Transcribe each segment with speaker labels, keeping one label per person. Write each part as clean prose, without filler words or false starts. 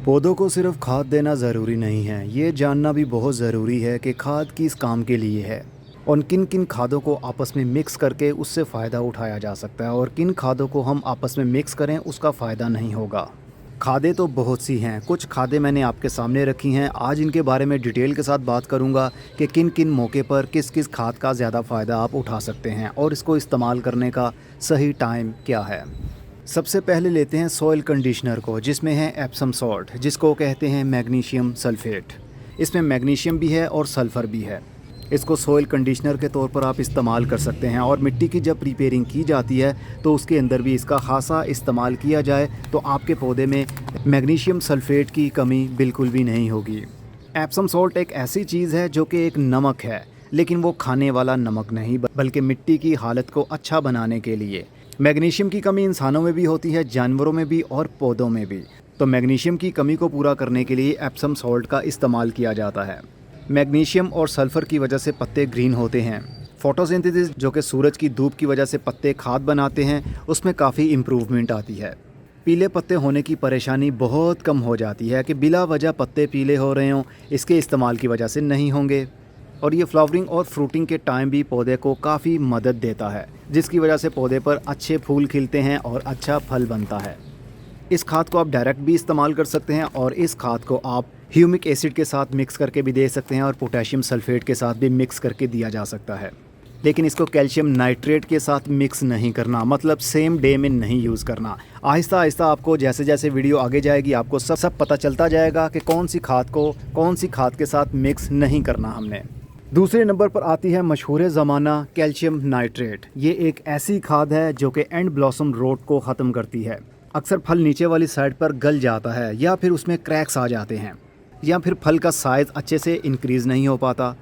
Speaker 1: पौधों को सिर्फ खाद देना ज़रूरी नहीं है, ये जानना भी बहुत ज़रूरी है कि खाद किस काम के लिए है और किन किन खादों को आपस में मिक्स करके उससे फ़ायदा उठाया जा सकता है और किन खादों को हम आपस में मिक्स करें उसका फ़ायदा नहीं होगा। खादें तो बहुत सी हैं, कुछ खादें मैंने आपके सामने रखी हैं। आज इनके बारे में डिटेल के साथ बात करूंगा कि किन किन मौके पर किस किस खाद का ज़्यादा फ़ायदा आप उठा सकते हैं और इसको इस्तेमाल करने का सही टाइम क्या है। सबसे पहले लेते हैं सॉइल कंडीशनर को, जिसमें है एप्सम सॉल्ट, जिसको कहते हैं मैग्नीशियम सल्फेट। इसमें मैग्नीशियम भी है और सल्फ़र भी है। इसको सॉइल कंडीशनर के तौर पर आप इस्तेमाल कर सकते हैं और मिट्टी की जब प्रिपेयरिंग की जाती है तो उसके अंदर भी इसका खासा इस्तेमाल किया जाए तो आपके पौधे में मैग्नीशियम सल्फेट की कमी बिल्कुल भी नहीं होगी। एप्सम सॉल्ट एक ऐसी चीज़ है जो कि एक नमक है, लेकिन वो खाने वाला नमक नहीं बल्कि मिट्टी की हालत को अच्छा बनाने के लिए। मैग्नीशियम की कमी इंसानों में भी होती है, जानवरों में भी और पौधों में भी। तो मैग्नीशियम की कमी को पूरा करने के लिए एप्सम सॉल्ट का इस्तेमाल किया जाता है। मैग्नीशियम और सल्फ़र की वजह से पत्ते ग्रीन होते हैं। फोटोसिंथेसिस, जो कि सूरज की धूप की वजह से पत्ते खाद बनाते हैं, उसमें काफ़ी इम्प्रूवमेंट आती है। पीले पत्ते होने की परेशानी बहुत कम हो जाती है कि बिला वजह पत्ते पीले हो रहे हों, इसके इस्तेमाल की वजह से नहीं होंगे। और ये फ्लावरिंग और फ्रूटिंग के टाइम भी पौधे को काफ़ी मदद देता है, जिसकी वजह से पौधे पर अच्छे फूल खिलते हैं और अच्छा फल बनता है। इस खाद को आप डायरेक्ट भी इस्तेमाल कर सकते हैं और इस खाद को आप ह्यूमिक एसिड के साथ मिक्स करके भी दे सकते हैं और पोटेशियम सल्फेट के साथ भी मिक्स करके दिया जा सकता है। लेकिन इसको कैल्शियम नाइट्रेट के साथ मिक्स नहीं करना, मतलब सेम डे में नहीं यूज़ करना। आहिस्ता आहिस्ता आपको जैसे जैसे वीडियो आगे जाएगी आपको सब पता चलता जाएगा कि कौन सी खाद को कौन सी खाद के साथ मिक्स नहीं करना हमने। दूसरे नंबर पर आती है मशहूर ज़माना कैल्शियम नाइट्रेट। ये एक ऐसी खाद है जो कि एंड ब्लॉसम रोट को ख़त्म करती है। अक्सर फल नीचे वाली साइड पर गल जाता है या फिर उसमें क्रैक्स आ जाते हैं या फिर फल का साइज़ अच्छे से इंक्रीज़ नहीं हो पाता।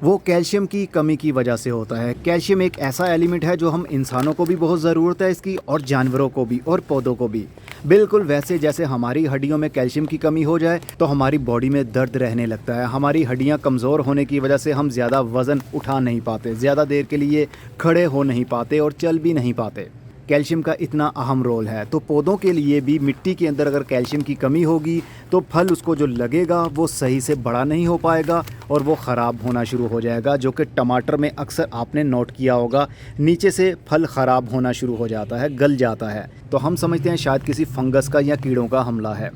Speaker 1: वो कैल्शियम की कमी की वजह से होता है। कैल्शियम एक ऐसा एलिमेंट है जो हम इंसानों को भी बहुत ज़रूरत है इसकी और जानवरों को भी और पौधों को भी। बिल्कुल वैसे जैसे हमारी हड्डियों में कैल्शियम की कमी हो जाए तो हमारी बॉडी में दर्द रहने लगता है। हमारी हड्डियां कमज़ोर होने की वजह से हम ज़्यादा वज़न उठा नहीं पाते, ज़्यादा देर के लिए खड़े हो नहीं पाते और चल भी नहीं पाते। कैल्शियम का इतना अहम रोल है। तो पौधों के लिए भी मिट्टी के अंदर अगर कैल्शियम की कमी होगी तो फल उसको जो लगेगा वो सही से बड़ा नहीं हो पाएगा और वो ख़राब होना शुरू हो जाएगा, जो कि टमाटर में अक्सर आपने नोट किया होगा, नीचे से फल ख़राब होना शुरू हो जाता है, गल जाता है। तो हम समझते हैं शायद किसी फंगस का या कीड़ों का हमला है,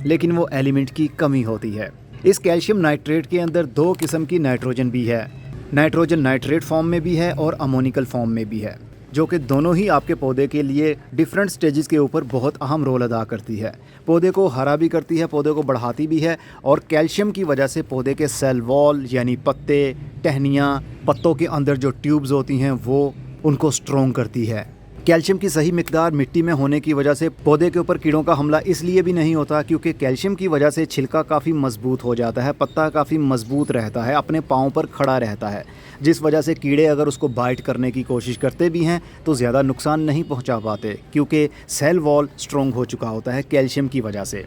Speaker 1: लेकिन वो एलिमेंट की कमी होती है। इस कैल्शियम नाइट्रेट के अंदर दो किस्म की नाइट्रोजन भी है, नाइट्रोजन नाइट्रेट फॉर्म में भी है और अमोनिकल फॉर्म में भी है, जो कि दोनों ही आपके पौधे के लिए डिफरेंट स्टेजेस के ऊपर बहुत अहम रोल अदा करती है। पौधे को हरा भी करती है, पौधे को बढ़ाती भी है और कैल्शियम की वजह से पौधे के सेल वॉल यानी पत्ते, टहनियाँ, पत्तों के अंदर जो ट्यूब्स होती हैं वो उनको स्ट्रॉन्ग करती है। कैल्शियम की सही मिकदार मिट्टी में होने की वजह से पौधे के ऊपर कीड़ों का हमला इसलिए भी नहीं होता क्योंकि कैल्शियम की वजह से छिलका काफ़ी मजबूत हो जाता है, पत्ता काफ़ी मजबूत रहता है, अपने पाँव पर खड़ा रहता है, जिस वजह से कीड़े अगर उसको बाइट करने की कोशिश करते भी हैं तो ज़्यादा नुकसान नहीं पहुंचा पाते क्योंकि सेल वॉल स्ट्रॉन्ग हो चुका होता है कैल्शियम की वजह से।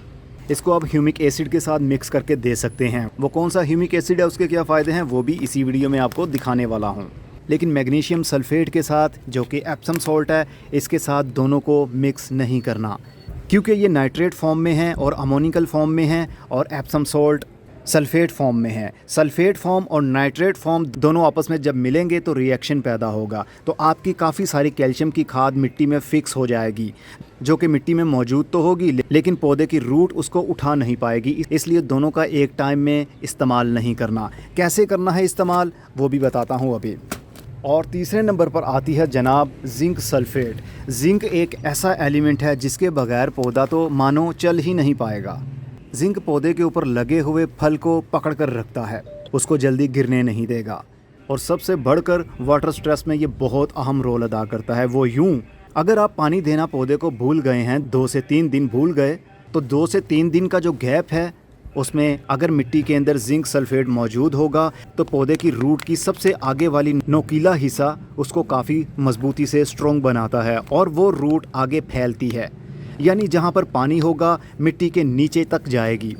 Speaker 1: इसको आप ह्यूमिक एसिड के साथ मिक्स करके दे सकते हैं। वो कौन सा ह्यूमिक एसिड है, उसके क्या फ़ायदे हैं, वो भी इसी वीडियो में आपको दिखाने वाला हूँ। लेकिन मैग्नीशियम सल्फेट के साथ, जो कि एप्सम सॉल्ट है, इसके साथ दोनों को मिक्स नहीं करना क्योंकि ये नाइट्रेट फॉर्म में है और अमोनिकल फॉर्म में है और एप्सम सॉल्ट सल्फेट फॉर्म में है। सल्फेट फॉर्म और नाइट्रेट फॉर्म दोनों आपस में जब मिलेंगे तो रिएक्शन पैदा होगा, तो आपकी काफ़ी सारी कैल्शियम की खाद मिट्टी में फिक्स हो जाएगी, जो कि मिट्टी में मौजूद तो होगी लेकिन पौधे की रूट उसको उठा नहीं पाएगी। इसलिए दोनों का एक टाइम में इस्तेमाल नहीं करना। कैसे करना है इस्तेमाल वो भी बताता हूँ अभी। और तीसरे नंबर पर आती है जनाब जिंक सल्फेट। जिंक एक ऐसा एलिमेंट है जिसके बगैर पौधा तो मानो चल ही नहीं पाएगा। जिंक पौधे के ऊपर लगे हुए फल को पकड़ कर रखता है, उसको जल्दी गिरने नहीं देगा और सबसे बढ़कर वाटर स्ट्रेस में ये बहुत अहम रोल अदा करता है। वो यूँ, अगर आप पानी देना पौधे को भूल गए हैं, 2 से 3 दिन भूल गए, तो 2 से 3 दिन का जो गैप है उसमें अगर मिट्टी के अंदर जिंक सल्फेट मौजूद होगा तो पौधे की रूट की सबसे आगे वाली नोकीला हिस्सा उसको काफ़ी मजबूती से स्ट्रॉन्ग बनाता है और वो रूट आगे फैलती है, यानी जहाँ पर पानी होगा मिट्टी के नीचे तक जाएगी,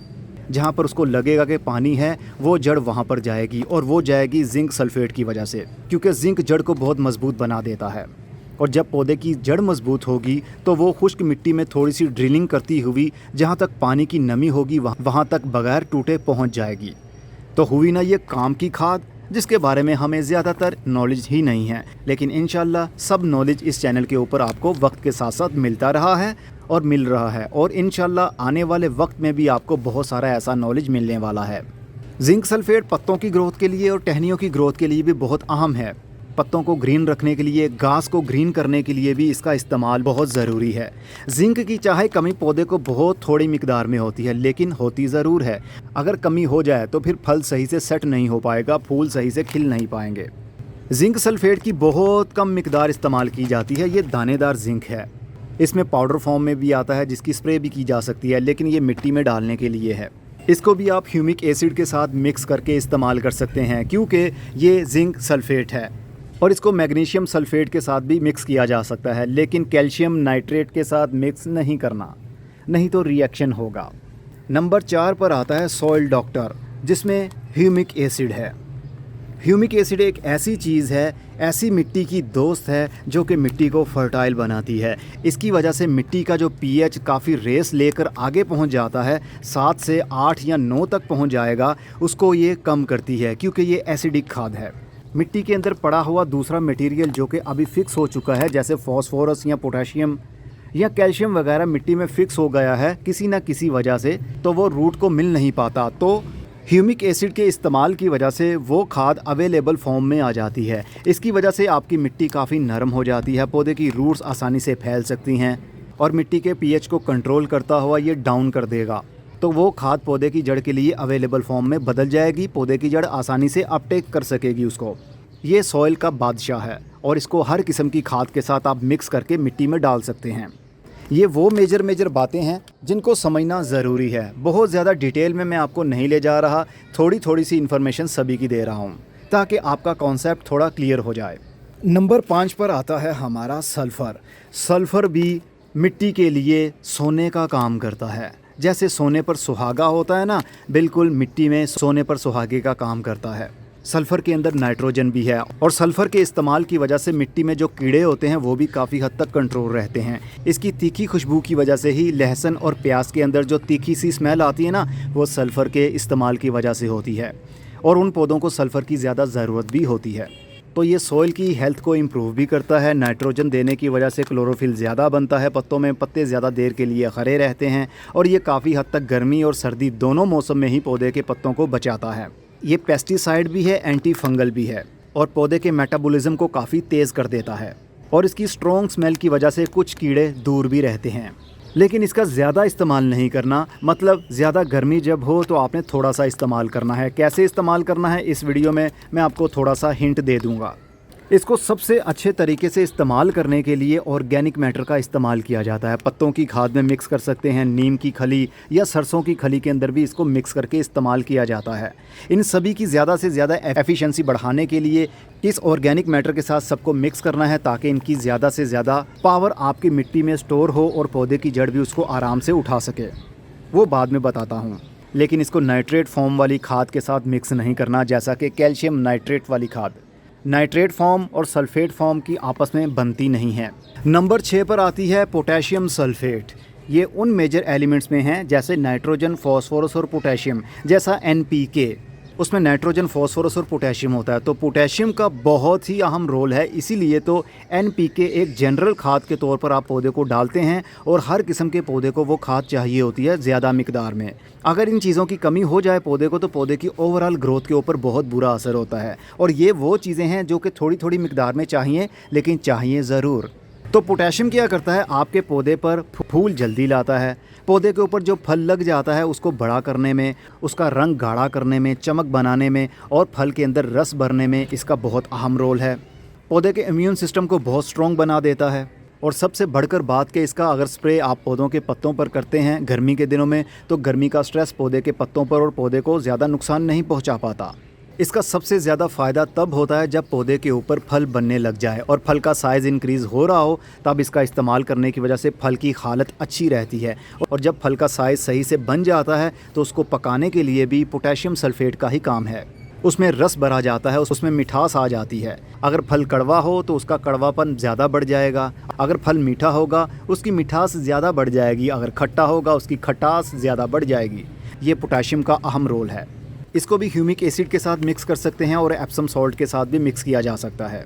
Speaker 1: जहाँ पर उसको लगेगा कि पानी है वो जड़ वहाँ पर जाएगी और वो जाएगी जिंक सल्फेट की वजह से, क्योंकि जिंक जड़ को बहुत मजबूत बना देता है। और जब पौधे की जड़ मजबूत होगी तो वो खुश्क मिट्टी में थोड़ी सी ड्रिलिंग करती हुई जहाँ तक पानी की नमी होगी वहाँ तक बगैर टूटे पहुँच जाएगी। तो हुई ना ये काम की खाद, जिसके बारे में हमें ज़्यादातर नॉलेज ही नहीं है, लेकिन इंशाल्लाह सब नॉलेज इस चैनल के ऊपर आपको वक्त के साथ साथ मिलता रहा है और मिल रहा है, और इंशाल्लाह आने वाले वक्त में भी आपको बहुत सारा ऐसा नॉलेज मिलने वाला है। जिंक सल्फेट पत्तों की ग्रोथ के लिए और टहनियों की ग्रोथ के लिए भी बहुत अहम है। पत्तों को ग्रीन रखने के लिए, घास को ग्रीन करने के लिए भी इसका इस्तेमाल बहुत ज़रूरी है। जिंक की चाहे कमी पौधे को बहुत थोड़ी मिकदार में होती है, लेकिन होती ज़रूर है। अगर कमी हो जाए तो फिर फल सही से सेट नहीं हो पाएगा, फूल सही से खिल नहीं पाएंगे। जिंक सल्फेट की बहुत कम मिकदार इस्तेमाल की जाती है। ये दानेदार जिंक है, इसमें पाउडर फॉर्म में भी आता है जिसकी स्प्रे भी की जा सकती है, लेकिन ये मिट्टी में डालने के लिए है। इसको भी आप ह्यूमिक एसिड के साथ मिक्स करके इस्तेमाल कर सकते हैं, क्योंकि ये जिंक सल्फेट है। और इसको मैग्नीशियम सल्फेट के साथ भी मिक्स किया जा सकता है, लेकिन कैल्शियम नाइट्रेट के साथ मिक्स नहीं करना, नहीं तो रिएक्शन होगा। नंबर 4 पर आता है सॉइल डॉक्टर, जिसमें ह्यूमिक एसिड है। ह्यूमिक एसिड एक ऐसी चीज़ है, ऐसी मिट्टी की दोस्त है जो कि मिट्टी को फर्टाइल बनाती है। इसकी वजह से मिट्टी का जो पीएच काफ़ी रेस लेकर आगे पहुंच जाता है, 7 से 8 या 9 तक पहुंच जाएगा, उसको ये कम करती है, क्योंकि ये एसिडिक खाद है। मिट्टी के अंदर पड़ा हुआ दूसरा मटेरियल जो कि अभी फिक्स हो चुका है, जैसे फॉस्फोरस या पोटेशियम या कैल्शियम वगैरह मिट्टी में फिक्स हो गया है किसी ना किसी वजह से, तो वो रूट को मिल नहीं पाता। तो ह्यूमिक एसिड के इस्तेमाल की वजह से वो खाद अवेलेबल फॉर्म में आ जाती है। इसकी वजह से आपकी मिट्टी काफ़ी नरम हो जाती है, पौधे की रूट्स आसानी से फैल सकती हैं और मिट्टी के पीएच को कंट्रोल करता हुआ ये डाउन कर देगा। तो वो खाद पौधे की जड़ के लिए अवेलेबल फॉर्म में बदल जाएगी, पौधे की जड़ आसानी से अपटेक कर सकेगी उसको। ये सॉइल का बादशाह है और इसको हर किस्म की खाद के साथ आप मिक्स करके मिट्टी में डाल सकते हैं। ये वो मेजर बातें हैं जिनको समझना ज़रूरी है। बहुत ज़्यादा डिटेल में मैं आपको नहीं ले जा रहा, थोड़ी सी इन्फॉर्मेशन सभी की दे रहा हूँ ताकि आपका कॉन्सेप्ट थोड़ा क्लियर हो जाए। नंबर 5 पर आता है हमारा सल्फ़र। सल्फ़र भी मिट्टी के लिए सोने का काम करता है। जैसे सोने पर सुहागा होता है ना, बिल्कुल मिट्टी में सोने पर सुहागे का काम करता है। सल्फ़र के अंदर नाइट्रोजन भी है और सल्फ़र के इस्तेमाल की वजह से मिट्टी में जो कीड़े होते हैं वो भी काफ़ी हद तक कंट्रोल रहते हैं। इसकी तीखी खुशबू की वजह से ही लहसुन और प्याज के अंदर जो तीखी सी स्मेल आती है ना, वो सल्फ़र के इस्तेमाल की वजह से होती है और उन पौधों को सल्फ़र की ज़्यादा ज़रूरत भी होती है। तो ये सॉइल की हेल्थ को इम्प्रूव भी करता है। नाइट्रोजन देने की वजह से क्लोरोफिल ज़्यादा बनता है पत्तों में, पत्ते ज़्यादा देर के लिए खड़े रहते हैं और ये काफ़ी हद तक गर्मी और सर्दी दोनों मौसम में ही पौधे के पत्तों को बचाता है। ये पेस्टिसाइड भी है, एंटी फंगल भी है और पौधे के मेटाबॉलिज्म को काफ़ी तेज़ कर देता है और इसकी स्ट्रॉन्ग स्मेल की वजह से कुछ कीड़े दूर भी रहते हैं। लेकिन इसका ज़्यादा इस्तेमाल नहीं करना, मतलब ज़्यादा गर्मी जब हो तो आपने थोड़ा सा इस्तेमाल करना है। कैसे इस्तेमाल करना है इस वीडियो में मैं आपको थोड़ा सा हिंट दे दूँगा। इसको सबसे अच्छे तरीके से इस्तेमाल करने के लिए ऑर्गेनिक मैटर का इस्तेमाल किया जाता है। पत्तों की खाद में मिक्स कर सकते हैं, नीम की खली या सरसों की खली के अंदर भी इसको मिक्स करके इस्तेमाल किया जाता है। इन सभी की ज़्यादा से ज़्यादा एफिशिएंसी बढ़ाने के लिए इस ऑर्गेनिक मैटर के साथ सबको मिक्स करना है ताकि इनकी ज़्यादा से ज़्यादा पावर आपकी मिट्टी में स्टोर हो और पौधे की जड़ भी उसको आराम से उठा सके। वो बाद में बताता हूँ, लेकिन इसको नाइट्रेट फॉर्म वाली खाद के साथ मिक्स नहीं करना, जैसा कि कैल्शियम नाइट्रेट वाली खाद नाइट्रेट फॉर्म और सल्फेट फॉर्म की आपस में बनती नहीं है। नंबर 6 पर आती है पोटेशियम सल्फेट। ये उन मेजर एलिमेंट्स में हैं जैसे नाइट्रोजन, फॉस्फोरस और पोटेशियम। जैसा NPK, उसमें नाइट्रोजन, फॉस्फोरस और पोटेशियम होता है, तो पोटेशियम का बहुत ही अहम रोल है। इसीलिए तो NPK एक जनरल खाद के तौर पर आप पौधे को डालते हैं और हर किस्म के पौधे को वो खाद चाहिए होती है ज़्यादा मिकदार में। अगर इन चीज़ों की कमी हो जाए पौधे को तो पौधे की ओवरऑल ग्रोथ के ऊपर बहुत बुरा असर होता है। और ये वो चीज़ें हैं जो कि थोड़ी मिकदार में चाहिए, लेकिन चाहिए ज़रूर। तो पोटेशियम क्या करता है, आपके पौधे पर फूल जल्दी लाता है, पौधे के ऊपर जो फल लग जाता है उसको बड़ा करने में, उसका रंग गाढ़ा करने में, चमक बनाने में और फल के अंदर रस भरने में इसका बहुत अहम रोल है। पौधे के इम्यून सिस्टम को बहुत स्ट्रॉन्ग बना देता है। और सबसे बढ़कर बात कि इसका अगर स्प्रे आप पौधों के पत्तों पर करते हैं गर्मी के दिनों में, तो गर्मी का स्ट्रेस पौधे के पत्तों पर और पौधे को ज़्यादा नुकसान नहीं पहुंचा पाता। इसका सबसे ज़्यादा फ़ायदा तब होता है जब पौधे के ऊपर फल बनने लग जाए और फल का साइज़ इंक्रीज़ हो रहा हो, तब इसका इस्तेमाल करने की वजह से फल की हालत अच्छी रहती है। और जब फल का साइज़ सही से बन जाता है तो उसको पकाने के लिए भी पोटेशियम सल्फेट का ही काम है। उसमें रस भरा जाता है, उसमें मिठास आ जाती है। अगर फल कड़वा हो तो उसका कड़वापन ज़्यादा बढ़ जाएगा, अगर फल मीठा होगा उसकी मिठास ज़्यादा बढ़ जाएगी, अगर खट्टा होगा उसकी खटास ज़्यादा बढ़ जाएगी। ये पोटाशियम का अहम रोल है। इसको भी ह्यूमिक एसिड के साथ मिक्स कर सकते हैं और एप्सम सॉल्ट के साथ भी मिक्स किया जा सकता है,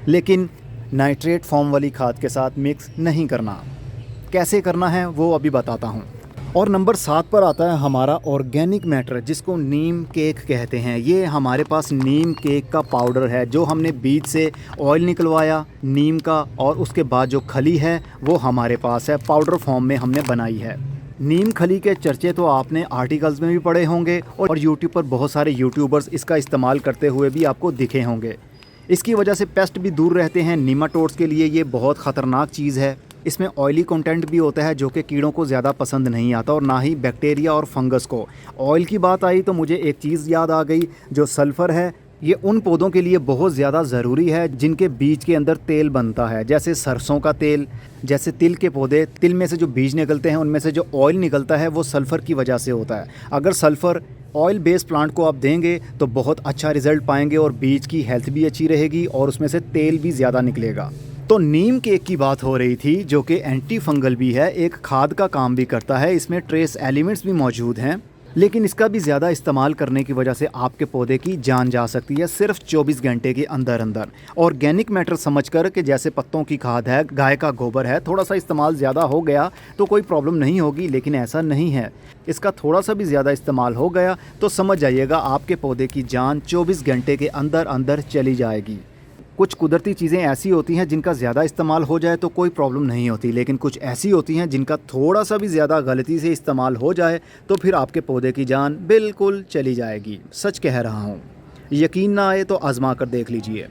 Speaker 1: लेकिन नाइट्रेट फॉर्म वाली खाद के साथ मिक्स नहीं करना। कैसे करना है वो अभी बताता हूँ। और नंबर 7 पर आता है हमारा ऑर्गेनिक मैटर, जिसको नीम केक कहते हैं। ये हमारे पास नीम केक का पाउडर है, जो हमने बीज से ऑयल निकलवाया नीम का, और उसके बाद जो खली है वो हमारे पास है, पाउडर फॉर्म में हमने बनाई है। नीम खली के चर्चे तो आपने आर्टिकल्स में भी पढ़े होंगे और यूट्यूब पर बहुत सारे यूट्यूबर्स इसका इस्तेमाल करते हुए भी आपको दिखे होंगे। इसकी वजह से पेस्ट भी दूर रहते हैं। नीमाटोड्स के लिए ये बहुत ख़तरनाक चीज़ है। इसमें ऑयली कंटेंट भी होता है जो कि कीड़ों को ज़्यादा पसंद नहीं आता, और ना ही बैक्टीरिया और फंगस को। ऑयल की बात आई तो मुझे एक चीज़ याद आ गई, जो सल्फ़र है ये उन पौधों के लिए बहुत ज़्यादा ज़रूरी है जिनके बीज के अंदर तेल बनता है, जैसे सरसों का तेल, जैसे तिल के पौधे। तिल में से जो बीज निकलते हैं उनमें से जो ऑयल निकलता है वो सल्फ़र की वजह से होता है। अगर सल्फ़र ऑयल बेस्ड प्लांट को आप देंगे तो बहुत अच्छा रिज़ल्ट पाएंगे और बीज की हेल्थ भी अच्छी रहेगी और उसमें से तेल भी ज़्यादा निकलेगा। तो नीम केक की बात हो रही थी, जो कि एंटी फंगल भी है, एक खाद का काम भी करता है। इसमें ट्रेस एलिमेंट्स भी मौजूद हैं, लेकिन इसका भी ज़्यादा इस्तेमाल करने की वजह से आपके पौधे की जान जा सकती है सिर्फ 24 घंटे के अंदर अंदर। ऑर्गेनिक मैटर समझकर कि जैसे पत्तों की खाद है, गाय का गोबर है, थोड़ा सा इस्तेमाल ज़्यादा हो गया तो कोई प्रॉब्लम नहीं होगी, लेकिन ऐसा नहीं है। इसका थोड़ा सा भी ज़्यादा इस्तेमाल हो गया तो समझ जाइएगा आपके पौधे की जान 24 घंटे के अंदर अंदर चली जाएगी। कुछ कुदरती चीज़ें ऐसी होती हैं जिनका ज़्यादा इस्तेमाल हो जाए तो कोई प्रॉब्लम नहीं होती, लेकिन कुछ ऐसी होती हैं जिनका थोड़ा सा भी ज़्यादा गलती से इस्तेमाल हो जाए तो फिर आपके पौधे की जान बिल्कुल चली जाएगी। सच कह रहा हूँ, यकीन ना आए तो आजमा कर देख लीजिए।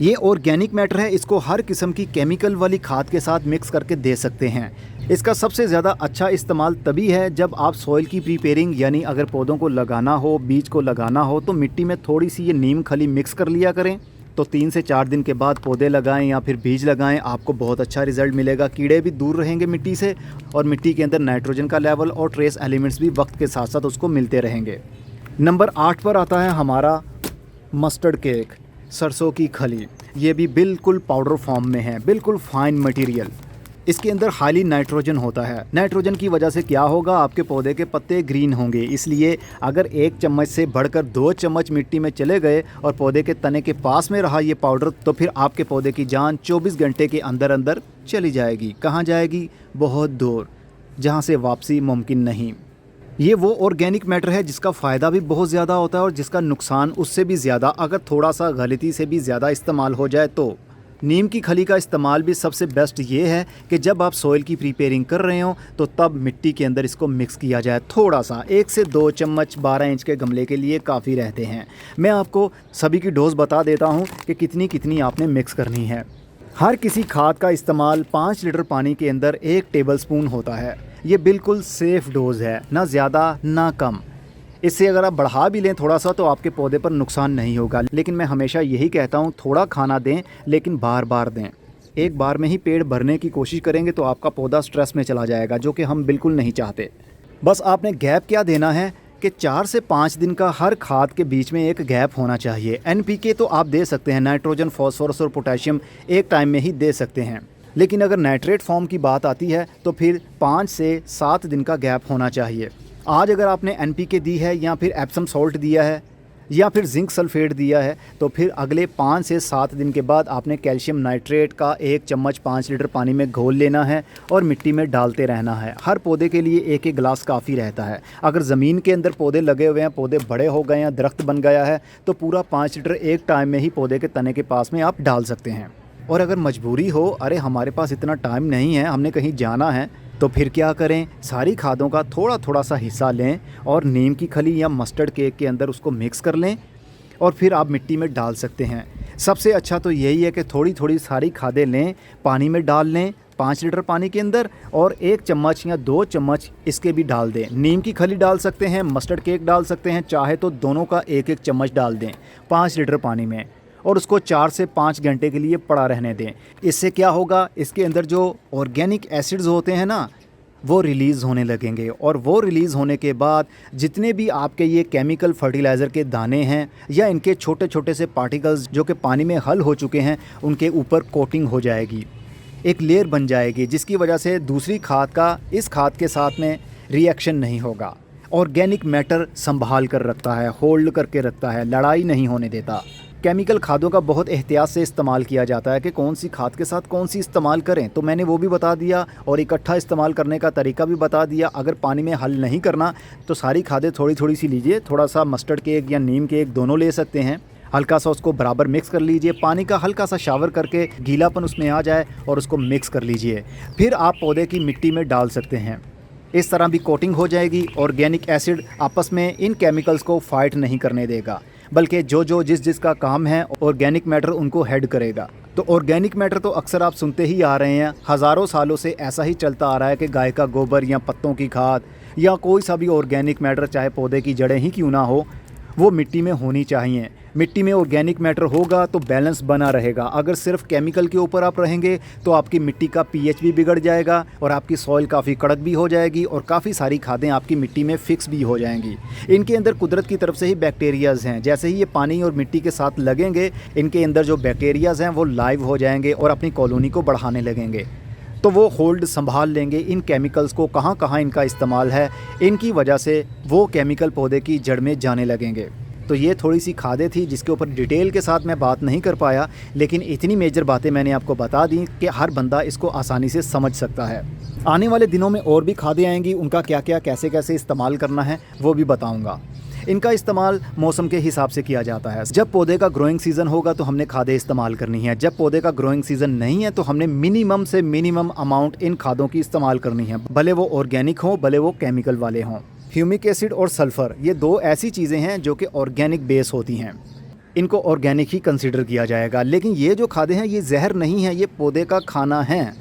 Speaker 1: ये ऑर्गेनिक मैटर है, इसको हर किस्म की केमिकल वाली खाद के साथ मिक्स करके दे सकते हैं। इसका सबसे ज़्यादा अच्छा इस्तेमाल तभी है जब आप सॉइल की प्रिपेयरिंग, यानी अगर पौधों को लगाना हो, बीज को लगाना हो, तो मिट्टी में थोड़ी सी ये नीम खली मिक्स कर लिया करें। तो 3 से 4 दिन के बाद पौधे लगाएं या फिर बीज लगाएं, आपको बहुत अच्छा रिजल्ट मिलेगा। कीड़े भी दूर रहेंगे मिट्टी से, और मिट्टी के अंदर नाइट्रोजन का लेवल और ट्रेस एलिमेंट्स भी वक्त के साथ साथ उसको मिलते रहेंगे। नंबर 8 पर आता है हमारा मस्टर्ड केक, सरसों की खली। ये भी बिल्कुल पाउडर फॉर्म में है, बिल्कुल फाइन मटेरियल। इसके अंदर हाईली नाइट्रोजन होता है। नाइट्रोजन की वजह से क्या होगा, आपके पौधे के पत्ते ग्रीन होंगे। इसलिए अगर 1 चम्मच से बढ़कर 2 चम्मच मिट्टी में चले गए और पौधे के तने के पास में रहा ये पाउडर, तो फिर आपके पौधे की जान 24 घंटे के अंदर अंदर चली जाएगी। कहाँ जाएगी? बहुत दूर, जहाँ से वापसी मुमकिन नहीं। ये वो ऑर्गेनिक मैटर है जिसका फ़ायदा भी बहुत ज़्यादा होता है और जिसका नुकसान उससे भी ज़्यादा, अगर थोड़ा सा गलती से भी ज़्यादा इस्तेमाल हो जाए तो। नीम की खली का इस्तेमाल भी सबसे बेस्ट ये है कि जब आप सॉइल की प्रिपेयरिंग कर रहे हो तो तब मिट्टी के अंदर इसको मिक्स किया जाए थोड़ा सा। 1 से 2 चम्मच 12 इंच के गमले के लिए काफ़ी रहते हैं। मैं आपको सभी की डोज बता देता हूँ कि कितनी कितनी आपने मिक्स करनी है। हर किसी खाद का इस्तेमाल 5 लीटर पानी के अंदर 1 टेबलस्पून होता है। ये बिल्कुल सेफ़ डोज़ है, ना ज़्यादा ना कम। इससे अगर आप बढ़ा भी लें थोड़ा सा तो आपके पौधे पर नुकसान नहीं होगा। लेकिन मैं हमेशा यही कहता हूँ, थोड़ा खाना दें लेकिन बार बार दें। एक बार में ही पेट भरने की कोशिश करेंगे तो आपका पौधा स्ट्रेस में चला जाएगा, जो कि हम बिल्कुल नहीं चाहते। बस आपने गैप क्या देना है कि 4 से 5 दिन का हर खाद के बीच में एक गैप होना चाहिए। NPK तो आप दे सकते हैं, नाइट्रोजन, फॉस्फोरस और पोटेशियम एक टाइम में ही दे सकते हैं। लेकिन अगर नाइट्रेट फॉर्म की बात आती है तो फिर 5 से 7 दिन का गैप होना चाहिए। आज अगर आपने NPK दी है या फिर एप्सम सॉल्ट दिया है या फिर जिंक सल्फेट दिया है, तो फिर अगले 5 से 7 दिन के बाद आपने कैल्शियम नाइट्रेट का 1 चम्मच 5 लीटर पानी में घोल लेना है और मिट्टी में डालते रहना है। हर पौधे के लिए 1-1 गिलास काफ़ी रहता है। अगर ज़मीन के अंदर पौधे लगे हुए हैं, पौधे बड़े हो गए हैं, दरख्त बन गया है, तो पूरा 5 लीटर एक टाइम में ही पौधे के तने के पास में आप डाल सकते हैं। और अगर मजबूरी हो, अरे हमारे पास इतना टाइम नहीं है, हमने कहीं जाना है, तो फिर क्या करें, सारी खादों का थोड़ा थोड़ा सा हिस्सा लें और नीम की खली या मस्टर्ड केक के अंदर उसको मिक्स कर लें और फिर आप मिट्टी में डाल सकते हैं। सबसे अच्छा तो यही है कि थोड़ी थोड़ी सारी खादें लें, पानी में डाल लें 5 लीटर पानी के अंदर, और 1 चम्मच या 2 चम्मच इसके भी डाल दें। नीम की खली डाल सकते हैं, मस्टर्ड केक डाल सकते हैं, चाहे तो दोनों का 1-1 चम्मच डाल दें 5 लीटर पानी में, और उसको 4 से 5 घंटे के लिए पड़ा रहने दें। इससे क्या होगा, इसके अंदर जो ऑर्गेनिक एसिड्स होते हैं ना, वो रिलीज़ होने लगेंगे, और वो रिलीज़ होने के बाद जितने भी आपके ये केमिकल फर्टिलाइज़र के दाने हैं या इनके छोटे छोटे से पार्टिकल्स जो कि पानी में हल हो चुके हैं, उनके ऊपर कोटिंग हो जाएगी, एक लेयर बन जाएगी, जिसकी वजह से दूसरी खाद का इस खाद के साथ में रिएक्शन नहीं होगा। ऑर्गेनिक मैटर संभाल कर रखता है, होल्ड करके रखता है, लड़ाई नहीं होने देता। केमिकल खादों का बहुत एहतियात से इस्तेमाल किया जाता है कि कौन सी खाद के साथ कौन सी इस्तेमाल करें, तो मैंने वो भी बता दिया और इकट्ठा इस्तेमाल करने का तरीका भी बता दिया। अगर पानी में हल नहीं करना तो सारी खादें थोड़ी थोड़ी सी लीजिए, थोड़ा सा मस्टर्ड केक या नीम केक दोनों ले सकते हैं, हल्का सा उसको बराबर मिक्स कर लीजिए, पानी का हल्का सा शावर करके गीलापन उसमें आ जाए और उसको मिक्स कर लीजिए। फिर आप पौधे की मिट्टी में डाल सकते हैं, इस तरह भी कोटिंग हो जाएगी। ऑर्गेनिक एसिड आपस में इन केमिकल्स को फाइट नहीं करने देगा, बल्कि जो जिस का काम है ऑर्गेनिक मैटर उनको हेड करेगा। तो ऑर्गेनिक मैटर तो अक्सर आप सुनते ही आ रहे हैं, हज़ारों सालों से ऐसा ही चलता आ रहा है कि गाय का गोबर या पत्तों की खाद या कोई सा भी ऑर्गेनिक मैटर, चाहे पौधे की जड़ें ही क्यों ना हो, वो मिट्टी में होनी चाहिए। मिट्टी में ऑर्गेनिक मैटर होगा तो बैलेंस बना रहेगा। अगर सिर्फ केमिकल के ऊपर आप रहेंगे तो आपकी मिट्टी का पीएच भी बिगड़ जाएगा और आपकी सॉइल काफ़ी कड़क भी हो जाएगी और काफ़ी सारी खादें आपकी मिट्टी में फिक्स भी हो जाएंगी। इनके अंदर कुदरत की तरफ से ही बैक्टीरियाज़ हैं, जैसे ही ये पानी और मिट्टी के साथ लगेंगे, इनके अंदर जो बैक्टीरियाज़ हैं वो लाइव हो जाएंगे और अपनी कॉलोनी को बढ़ाने लगेंगे। तो वो होल्ड संभाल लेंगे इन केमिकल्स को, कहाँ कहाँ इनका इस्तेमाल है, इनकी वजह से वो केमिकल पौधे की जड़ में जाने लगेंगे। तो ये थोड़ी सी खादें थी जिसके ऊपर डिटेल के साथ मैं बात नहीं कर पाया, लेकिन इतनी मेजर बातें मैंने आपको बता दी कि हर बंदा इसको आसानी से समझ सकता है। आने वाले दिनों में और भी खादें आएंगी, उनका क्या क्या कैसे कैसे इस्तेमाल करना है वो भी बताऊँगा। इनका इस्तेमाल मौसम के हिसाब से किया जाता है। जब पौधे का ग्रोइंग सीज़न होगा तो हमने खादें इस्तेमाल करनी है, जब पौधे का ग्रोइंग सीज़न नहीं है तो हमने मिनिमम से मिनिमम अमाउंट इन खादों की इस्तेमाल करनी है, भले वो ऑर्गेनिक हों भले वो केमिकल वाले हों। ह्यूमिक एसिड और सल्फ़र, ये दो ऐसी चीज़ें हैं जो कि ऑर्गेनिक बेस होती हैं, इनको ऑर्गेनिक ही कंसीडर किया जाएगा। लेकिन ये जो खादें हैं ये जहर नहीं है, ये पौधे का खाना है।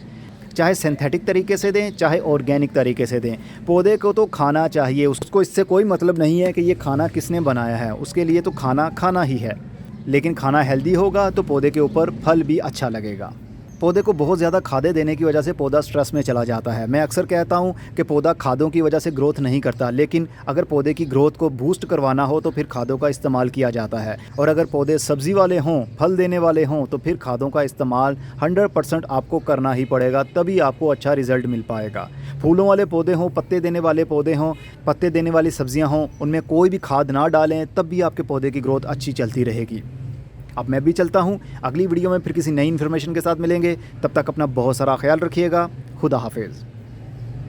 Speaker 1: चाहे सिंथेटिक तरीके से दें चाहे ऑर्गेनिक तरीके से दें, पौधे को तो खाना चाहिए। उसको इससे कोई मतलब नहीं है कि ये खाना किसने बनाया है, उसके लिए तो खाना खाना ही है। लेकिन खाना हेल्दी होगा तो पौधे के ऊपर फल भी अच्छा लगेगा। पौधे को बहुत ज़्यादा खादें देने की वजह से पौधा स्ट्रेस में चला जाता है। मैं अक्सर कहता हूँ कि पौधा खादों की वजह से ग्रोथ नहीं करता, लेकिन अगर पौधे की ग्रोथ को बूस्ट करवाना हो तो फिर खादों का इस्तेमाल किया जाता है। और अगर पौधे सब्ज़ी वाले हों, फल देने वाले हों, तो फिर खादों का इस्तेमाल 100% आपको करना ही पड़ेगा, तभी आपको अच्छा रिज़ल्ट मिल पाएगा। फूलों वाले पौधे हों, पत्ते देने वाले पौधे हों, पत्ते देने वाली सब्ज़ियाँ हों, उनमें कोई भी खाद ना डालें, तब भी आपके पौधे की ग्रोथ अच्छी चलती रहेगी। अब मैं भी चलता हूँ, अगली वीडियो में फिर किसी नई इन्फॉर्मेशन के साथ मिलेंगे। तब तक अपना बहुत सारा ख्याल रखिएगा। खुदा हाफिज़।